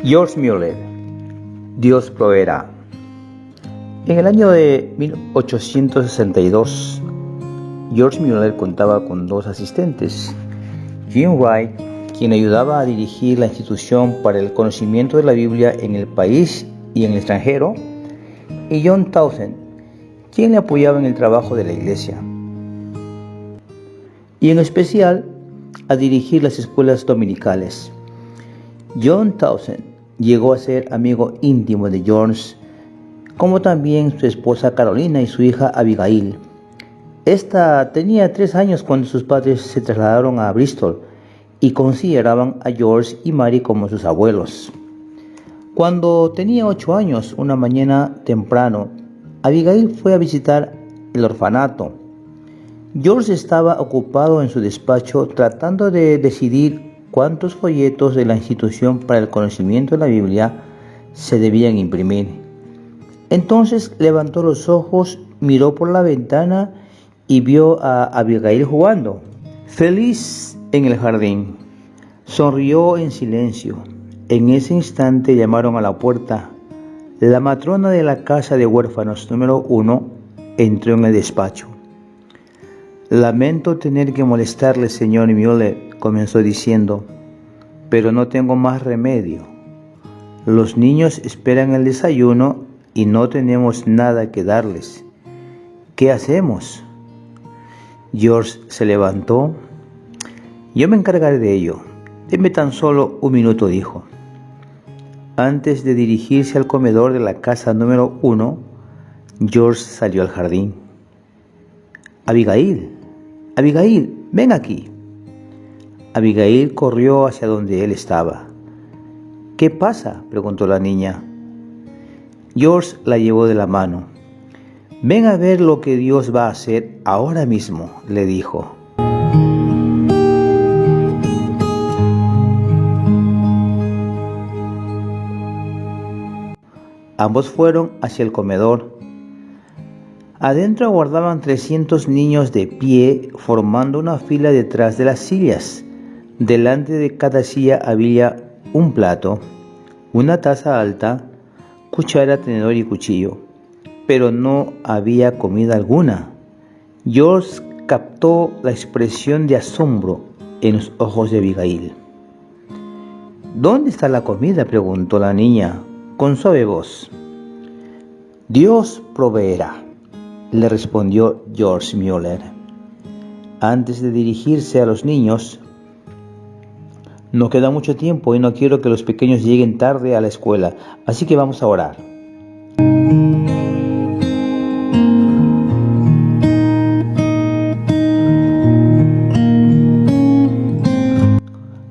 George Mueller, Dios proveerá. En el año de 1862, George Mueller contaba con dos asistentes, Jim Wright, quien ayudaba a dirigir la institución para el conocimiento de la Biblia en el país y en el extranjero, y John Townsend, quien le apoyaba en el trabajo de la iglesia, y en especial a dirigir las escuelas dominicales. John Townsend llegó a ser amigo íntimo de George, como también su esposa Carolina y su hija Abigail. Esta tenía 3 años cuando sus padres se trasladaron a Bristol y consideraban a George y Mary como sus abuelos. Cuando tenía 8 años, una mañana temprano, Abigail fue a visitar el orfanato. George estaba ocupado en su despacho tratando de decidir cuántos folletos de la institución para el conocimiento de la Biblia se debían imprimir. Entonces levantó los ojos, miró por la ventana y vio a Abigail jugando, feliz en el jardín. Sonrió en silencio. En ese instante llamaron a la puerta. La matrona de la casa de huérfanos número 1 entró en el despacho. Lamento tener que molestarle, señor Mueller, comenzó diciendo, pero no tengo más remedio. Los niños esperan el desayuno y no tenemos nada que darles. ¿Qué hacemos? George se levantó. Yo me encargaré de ello. Deme tan solo 1 minuto, dijo. Antes de dirigirse al comedor de la casa número 1, George salió al jardín. Abigail, ven aquí. Abigail corrió hacia donde él estaba. ¿Qué pasa?, preguntó la niña. George la llevó de la mano. Ven a ver lo que Dios va a hacer ahora mismo, le dijo. Ambos fueron hacia el comedor. Adentro aguardaban 300 niños de pie, formando una fila detrás de las sillas. Delante de cada silla había un plato, una taza alta, cuchara, tenedor y cuchillo, pero no había comida alguna. George captó la expresión de asombro en los ojos de Abigail. ¿Dónde está la comida?, preguntó la niña con suave voz. Dios proveerá, le respondió George Mueller. Antes de dirigirse a los niños, no queda mucho tiempo y no quiero que los pequeños lleguen tarde a la escuela, así que vamos a orar.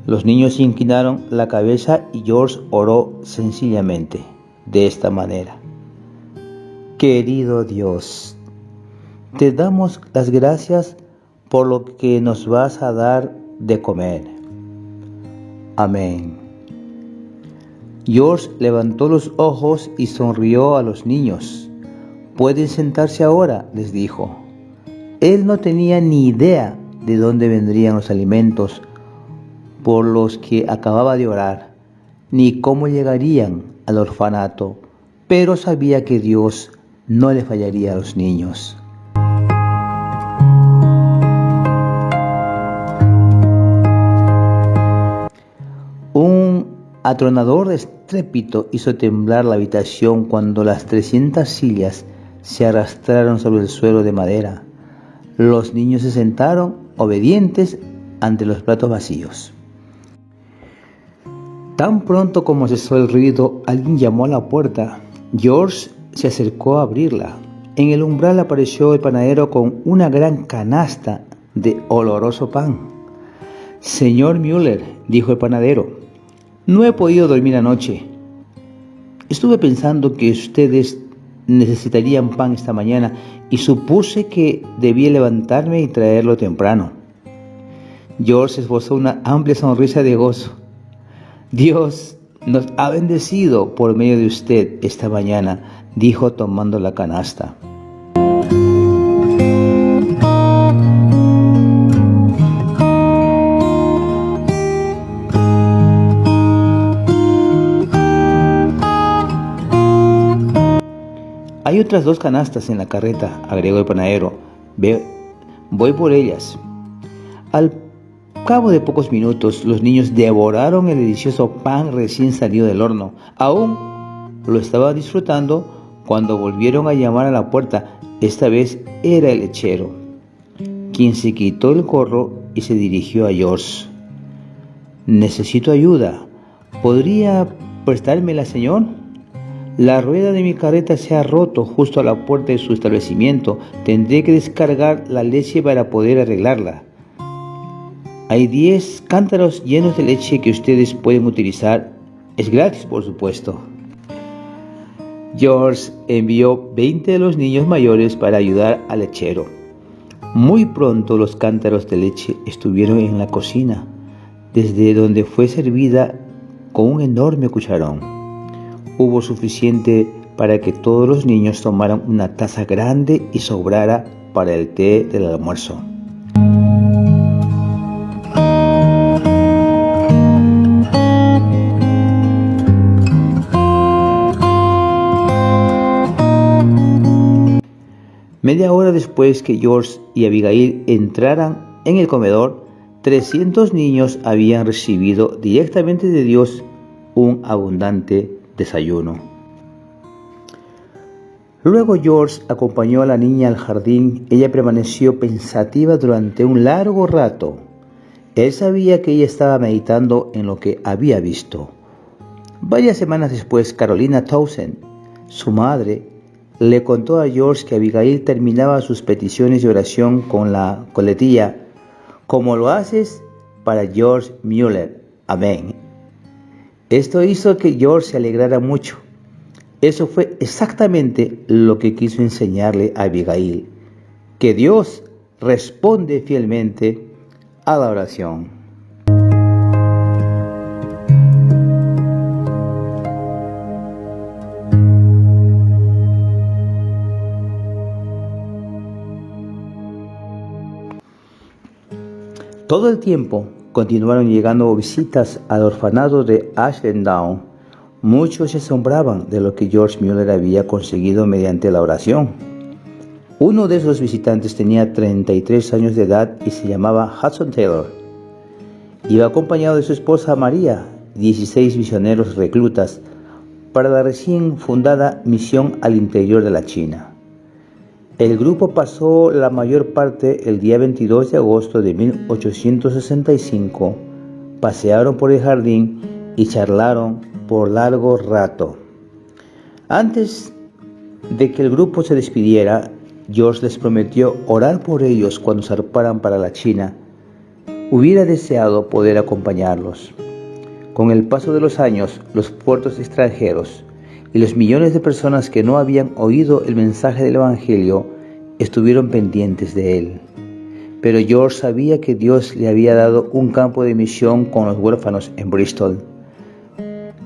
Los niños se inclinaron la cabeza y George oró sencillamente, de esta manera. Querido Dios, te damos las gracias por lo que nos vas a dar de comer. Amén. George levantó los ojos y sonrió a los niños. Pueden sentarse ahora, les dijo. Él no tenía ni idea de dónde vendrían los alimentos por los que acababa de orar, ni cómo llegarían al orfanato, pero sabía que Dios no le fallaría a los niños. Un atronador estrépito hizo temblar la habitación cuando las 300 sillas se arrastraron sobre el suelo de madera. Los niños se sentaron, obedientes, ante los platos vacíos. Tan pronto como cesó el ruido, alguien llamó a la puerta. George se acercó a abrirla. En el umbral apareció el panadero con una gran canasta de oloroso pan. Señor Mueller, dijo el panadero, no he podido dormir anoche. Estuve pensando que ustedes necesitarían pan esta mañana y supuse que debía levantarme y traerlo temprano. George esbozó una amplia sonrisa de gozo. Dios nos ha bendecido por medio de usted esta mañana, dijo tomando la canasta. Hay otras 2 canastas en la carreta, agregó el panadero. Voy por ellas. Al cabo de pocos minutos, los niños devoraron el delicioso pan recién salido del horno. Aún lo estaba disfrutando cuando volvieron a llamar a la puerta. Esta vez era el lechero, quien se quitó el gorro y se dirigió a George. Necesito ayuda. ¿Podría prestármela, señor? La rueda de mi carreta se ha roto justo a la puerta de su establecimiento. Tendré que descargar la leche para poder arreglarla. Hay 10 cántaros llenos de leche que ustedes pueden utilizar. Es gratis, por supuesto. George envió 20 de los niños mayores para ayudar al lechero. Muy pronto los cántaros de leche estuvieron en la cocina, desde donde fue servida con un enorme cucharón. Hubo suficiente para que todos los niños tomaran una taza grande y sobrara para el té del almuerzo. Media hora después que George y Abigail entraran en el comedor, 300 niños habían recibido directamente de Dios un abundante desayuno. Luego George acompañó a la niña al jardín. Ella permaneció pensativa durante un largo rato. Él sabía que ella estaba meditando en lo que había visto. Varias semanas después, Carolina Townsend, su madre, le contó a George que Abigail terminaba sus peticiones de oración con la coletilla: como lo haces para George Mueller. Amén. Esto hizo que George se alegrara mucho. Eso fue exactamente lo que quiso enseñarle a Abigail, que Dios responde fielmente a la oración. Todo el tiempo continuaron llegando visitas al orfanato de Ashland Down. Muchos se asombraban de lo que George Mueller había conseguido mediante la oración. Uno de esos visitantes tenía 33 años de edad y se llamaba Hudson Taylor. Iba acompañado de su esposa María, 16 misioneros reclutas, para la recién fundada misión al interior de la China. El grupo pasó la mayor parte el día 22 de agosto de 1865, pasearon por el jardín y charlaron por largo rato. Antes de que el grupo se despidiera, George les prometió orar por ellos cuando zarparan para la China. Hubiera deseado poder acompañarlos. Con el paso de los años, los puertos extranjeros y los millones de personas que no habían oído el mensaje del Evangelio estuvieron pendientes de él. Pero George sabía que Dios le había dado un campo de misión con los huérfanos en Bristol,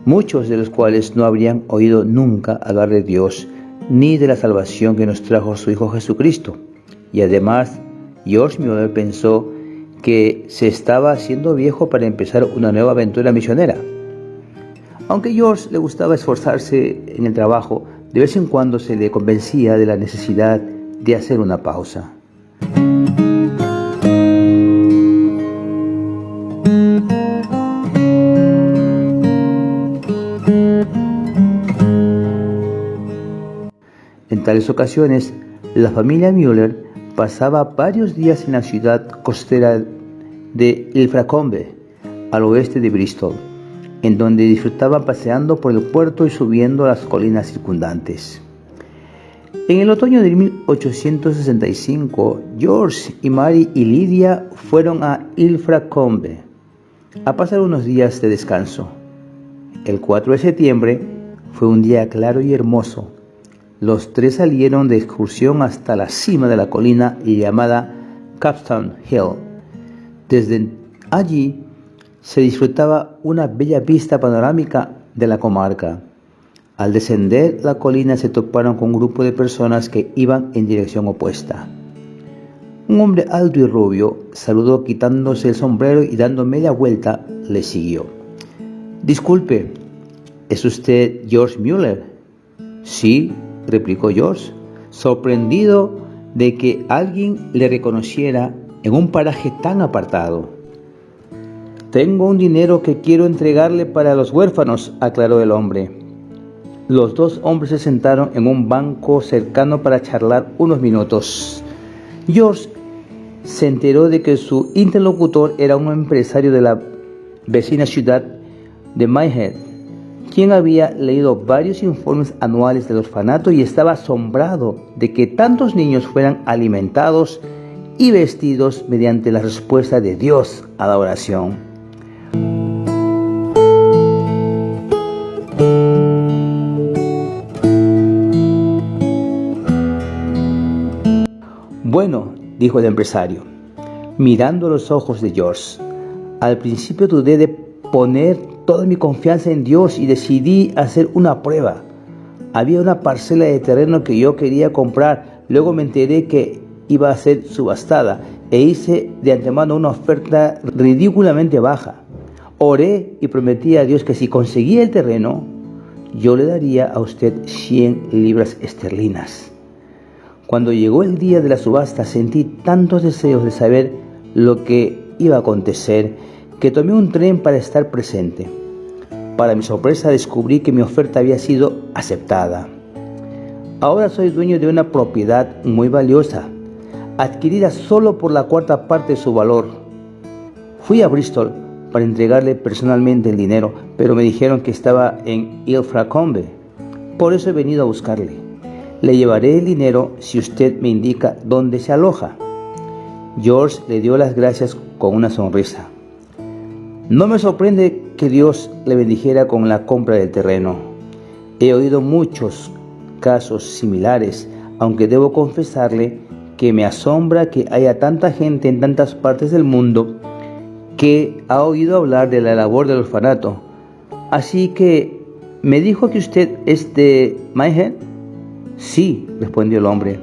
muchos de los cuales no habrían oído nunca hablar de Dios ni de la salvación que nos trajo su Hijo Jesucristo. Y además, George Mueller pensó que se estaba haciendo viejo para empezar una nueva aventura misionera. Aunque a George le gustaba esforzarse en el trabajo, de vez en cuando se le convencía de la necesidad de hacer una pausa. En tales ocasiones, la familia Mueller pasaba varios días en la ciudad costera de Ilfracombe, al oeste de Bristol, en donde disfrutaban paseando por el puerto y subiendo las colinas circundantes. En el otoño de 1865, George y Mary y Lydia fueron a Ilfracombe a pasar unos días de descanso. El 4 de septiembre fue un día claro y hermoso. Los tres salieron de excursión hasta la cima de la colina llamada Capstone Hill. Desde allí se disfrutaba una bella vista panorámica de la comarca. Al descender la colina se toparon con un grupo de personas que iban en dirección opuesta. Un hombre alto y rubio saludó quitándose el sombrero y dando media vuelta le siguió. «Disculpe, ¿es usted George Mueller?» «Sí, replicó George, sorprendido de que alguien le reconociera en un paraje tan apartado. Tengo un dinero que quiero entregarle para los huérfanos, aclaró el hombre. Los dos hombres se sentaron en un banco cercano para charlar unos minutos. George se enteró de que su interlocutor era un empresario de la vecina ciudad de Minehead, quien había leído varios informes anuales del orfanato y estaba asombrado de que tantos niños fueran alimentados y vestidos mediante la respuesta de Dios a la oración. Bueno, dijo el empresario, mirando los ojos de George, al principio dudé de poner toda mi confianza en Dios y decidí hacer una prueba. Había una parcela de terreno que yo quería comprar, luego me enteré que iba a ser subastada e hice de antemano una oferta ridículamente baja. Oré y prometí a Dios que si conseguía el terreno, yo le daría a usted 100 libras esterlinas. Cuando llegó el día de la subasta sentí tantos deseos de saber lo que iba a acontecer que tomé un tren para estar presente. Para mi sorpresa descubrí que mi oferta había sido aceptada. Ahora soy dueño de una propiedad muy valiosa, adquirida solo por la cuarta parte de su valor. Fui a Bristol para entregarle personalmente el dinero, pero me dijeron que estaba en Ilfracombe. Por eso he venido a buscarle. Le llevaré el dinero si usted me indica dónde se aloja. George le dio las gracias con una sonrisa. No me sorprende que Dios le bendijera con la compra del terreno. He oído muchos casos similares, aunque debo confesarle que me asombra que haya tanta gente en tantas partes del mundo que ha oído hablar de la labor del orfanato. Así que, ¿me dijo que usted es de Minehead? Sí, respondió el hombre.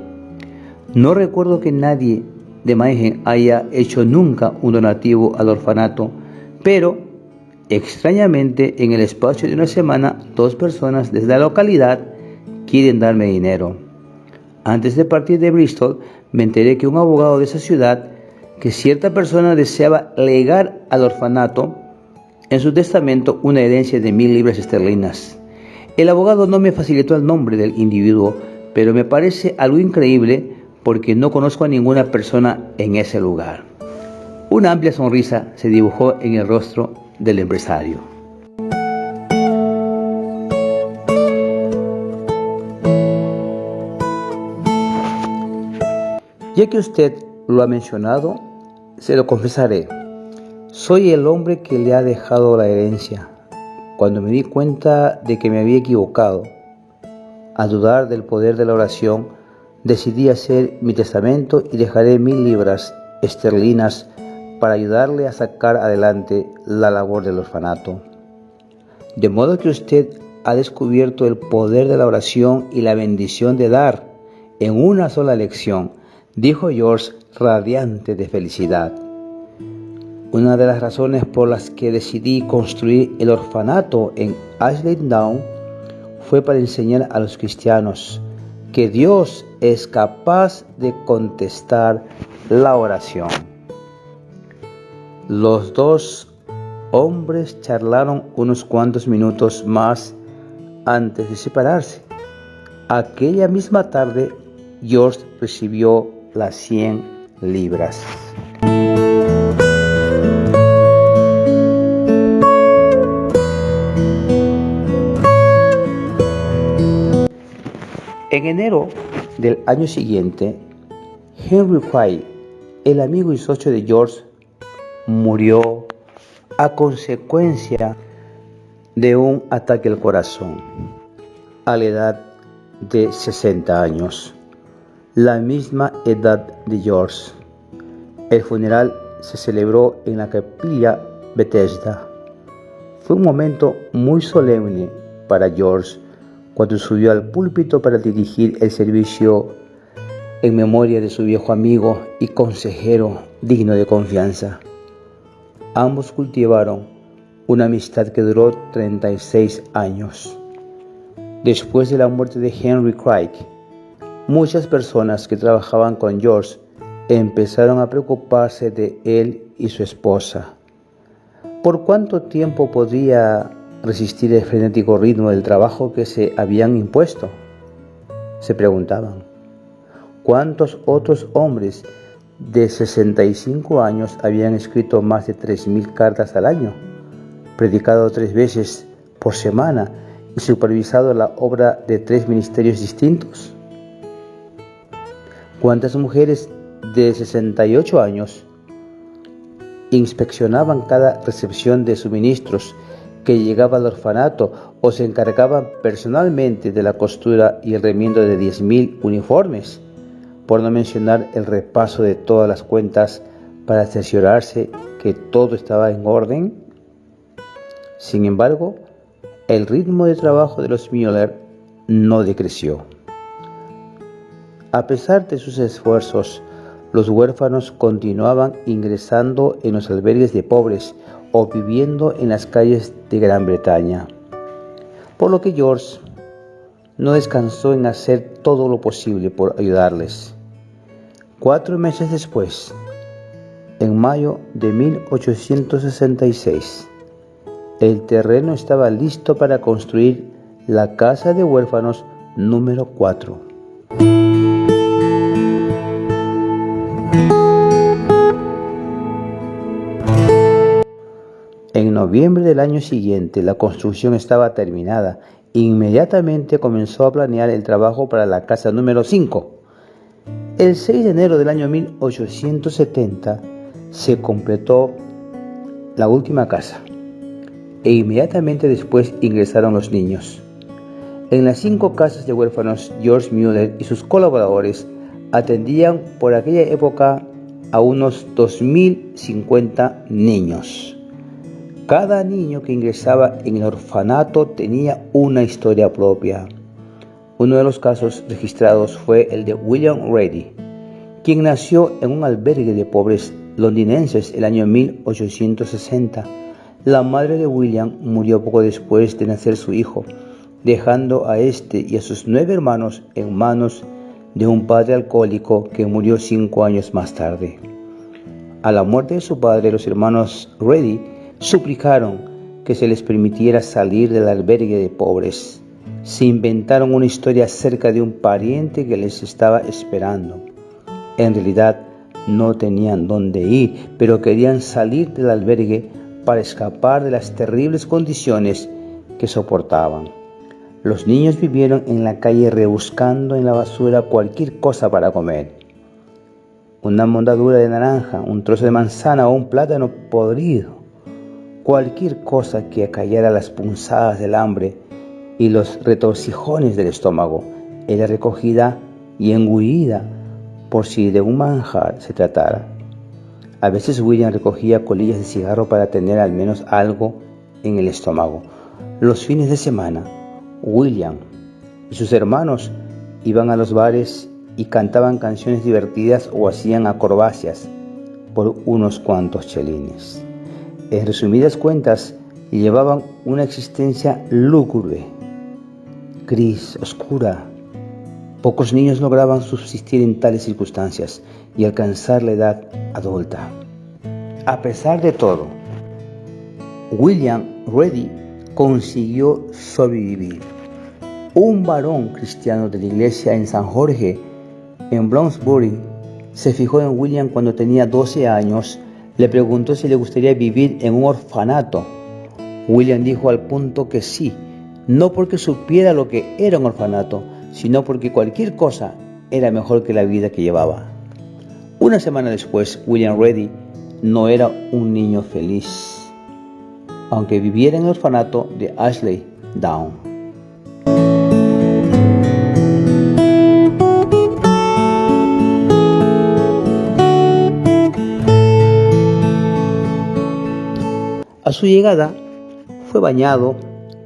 No recuerdo que nadie de Minehead haya hecho nunca un donativo al orfanato, pero extrañamente en el espacio de una semana 2 personas desde la localidad quieren darme dinero. Antes de partir de Bristol me enteré que un abogado de esa ciudad, que cierta persona deseaba legar al orfanato en su testamento una herencia de 1000 libras esterlinas. El abogado no me facilitó el nombre del individuo, pero me parece algo increíble porque no conozco a ninguna persona en ese lugar. Una amplia sonrisa se dibujó en el rostro del empresario. Ya que usted lo ha mencionado, se lo confesaré. Soy el hombre que le ha dejado la herencia. Cuando me di cuenta de que me había equivocado, al dudar del poder de la oración, decidí hacer mi testamento y dejaré 1000 libras esterlinas para ayudarle a sacar adelante la labor del orfanato. De modo que usted ha descubierto el poder de la oración y la bendición de dar en una sola lección, dijo George, radiante de felicidad. Una de las razones por las que decidí construir el orfanato en Ashley Down fue para enseñar a los cristianos que Dios es capaz de contestar la oración. Los 2 hombres charlaron unos cuantos minutos más antes de separarse. Aquella misma tarde, George recibió las 100 libras. En enero del año siguiente, Henry Fay, el amigo y socio de George, murió a consecuencia de un ataque al corazón, a la edad de 60 años, la misma edad de George. El funeral se celebró en la capilla Bethesda. Fue un momento muy solemne para George cuando subió al púlpito para dirigir el servicio en memoria de su viejo amigo y consejero digno de confianza. Ambos cultivaron una amistad que duró 36 años. Después de la muerte de Henry Craig, muchas personas que trabajaban con George empezaron a preocuparse de él y su esposa. ¿Por cuánto tiempo podría resistir el frenético ritmo del trabajo que se habían impuesto?, se preguntaban. ¿Cuántos otros hombres de 65 años habían escrito más de 3.000 cartas al año, predicado 3 veces por semana y supervisado la obra de 3 ministerios distintos? ¿Cuántas mujeres de 68 años inspeccionaban cada recepción de suministros que llegaba al orfanato o se encargaban personalmente de la costura y el remiendo de 10.000 uniformes, por no mencionar el repaso de todas las cuentas para cerciorarse que todo estaba en orden? Sin embargo, el ritmo de trabajo de los Müller no decreció. A pesar de sus esfuerzos, los huérfanos continuaban ingresando en los albergues de pobres o viviendo en las calles de Gran Bretaña, por lo que George no descansó en hacer todo lo posible por ayudarles. 4 meses después, en mayo de 1866, el terreno estaba listo para construir la casa de huérfanos número 4. En noviembre del año siguiente, la construcción estaba terminada. Inmediatamente comenzó a planear el trabajo para la casa número 5. El 6 de enero del año 1870 se completó la última casa e inmediatamente después ingresaron los niños. En las 5 casas de huérfanos, George Müller y sus colaboradores atendían por aquella época a unos 2.050 niños. Cada niño que ingresaba en el orfanato tenía una historia propia. Uno de los casos registrados fue el de William Ready, quien nació en un albergue de pobres londinenses el año 1860. La madre de William murió poco después de nacer su hijo, dejando a este y a sus 9 hermanos en manos de un padre alcohólico que murió 5 años más tarde. A la muerte de su padre, los hermanos Ready suplicaron que se les permitiera salir del albergue de pobres. Se inventaron una historia acerca de un pariente que les estaba esperando. En realidad no tenían dónde ir, pero querían salir del albergue para escapar de las terribles condiciones que soportaban. Los niños vivieron en la calle rebuscando en la basura cualquier cosa para comer. Una mondadura de naranja, un trozo de manzana o un plátano podrido. Cualquier cosa que acallara las punzadas del hambre y los retorcijones del estómago era recogida y engullida por si de un manjar se tratara. A veces William recogía colillas de cigarro para tener al menos algo en el estómago. Los fines de semana, William y sus hermanos iban a los bares y cantaban canciones divertidas o hacían acrobacias por unos cuantos chelines. En resumidas cuentas, llevaban una existencia lúgubre, gris, oscura. Pocos niños lograban subsistir en tales circunstancias y alcanzar la edad adulta. A pesar de todo, William Ready consiguió sobrevivir. Un varón cristiano de la iglesia en San Jorge, en Bloomsbury, se fijó en William cuando tenía 12 años. Le preguntó si le gustaría vivir en un orfanato. William dijo al punto que sí, no porque supiera lo que era un orfanato, sino porque cualquier cosa era mejor que la vida que llevaba. Una semana después, William Ready no era un niño feliz, aunque viviera en el orfanato de Ashley Down. A su llegada, fue bañado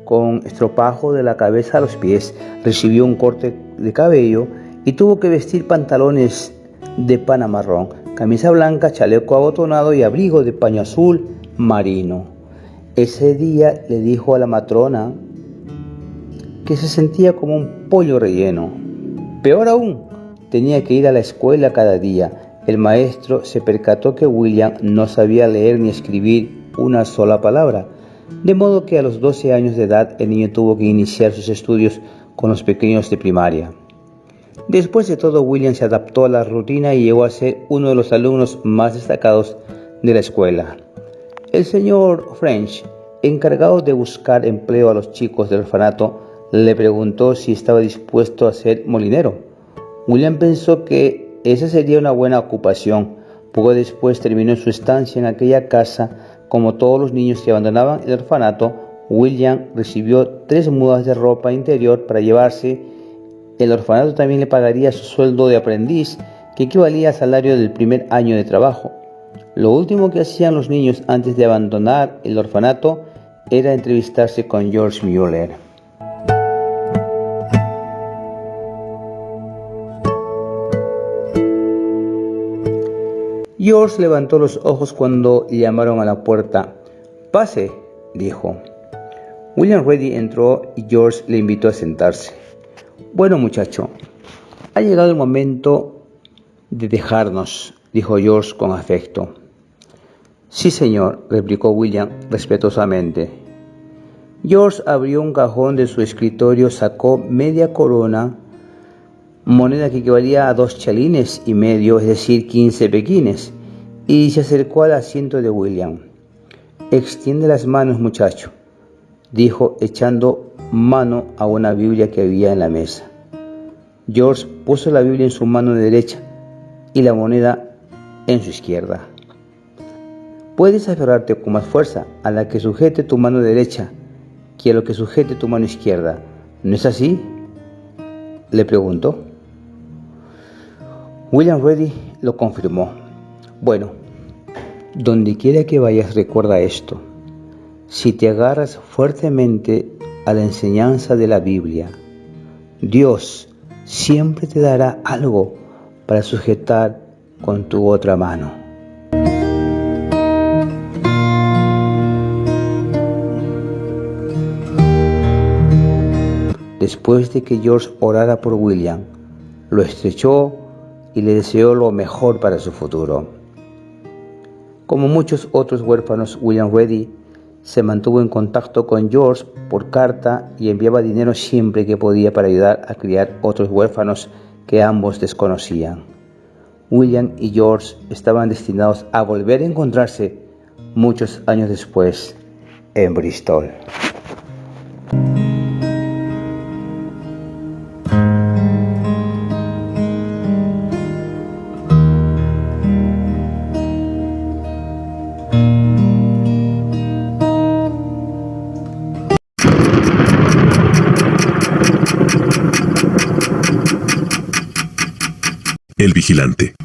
con estropajo de la cabeza a los pies, recibió un corte de cabello y tuvo que vestir pantalones de pana marrón, camisa blanca, chaleco abotonado y abrigo de paño azul marino. Ese día le dijo a la matrona que se sentía como un pollo relleno. Peor aún, tenía que ir a la escuela cada día. El maestro se percató que William no sabía leer ni escribir una sola palabra, de modo que a los 12 años de edad el niño tuvo que iniciar sus estudios con los pequeños de primaria. Después de todo, William se adaptó a la rutina y llegó a ser uno de los alumnos más destacados de la escuela. El señor French, encargado de buscar empleo a los chicos del orfanato, le preguntó si estaba dispuesto a ser molinero. William pensó que esa sería una buena ocupación. Poco después terminó su estancia en aquella casa. Como todos los niños que abandonaban el orfanato, William recibió 3 mudas de ropa interior para llevarse. El orfanato también le pagaría su sueldo de aprendiz, que equivalía al salario del primer año de trabajo. Lo último que hacían los niños antes de abandonar el orfanato era entrevistarse con George Mueller. George levantó los ojos cuando llamaron a la puerta. «Pase», dijo. William Ready entró y George le invitó a sentarse. «Bueno, muchacho, ha llegado el momento de dejarnos», dijo George con afecto. «Sí, señor», replicó William respetuosamente. George abrió un cajón de su escritorio, sacó media corona, moneda que equivalía a 2 chelines y medio, es decir, 15 pequines, y se acercó al asiento de William. «Extiende las manos, muchacho», dijo, echando mano a una Biblia que había en la mesa. George puso la Biblia en su mano derecha y la moneda en su izquierda. «Puedes aferrarte con más fuerza a la que sujete tu mano derecha que a lo que sujete tu mano izquierda, ¿no es así?», le preguntó. William Ready lo confirmó. «Bueno, donde quiera que vayas, recuerda esto. Si te agarras fuertemente a la enseñanza de la Biblia, Dios siempre te dará algo para sujetar con tu otra mano». Después de que George orara por William, lo estrechó y le deseó lo mejor para su futuro. Como muchos otros huérfanos, William Ready se mantuvo en contacto con George por carta y enviaba dinero siempre que podía para ayudar a criar otros huérfanos que ambos desconocían. William y George estaban destinados a volver a encontrarse muchos años después en Bristol. El Vigilante.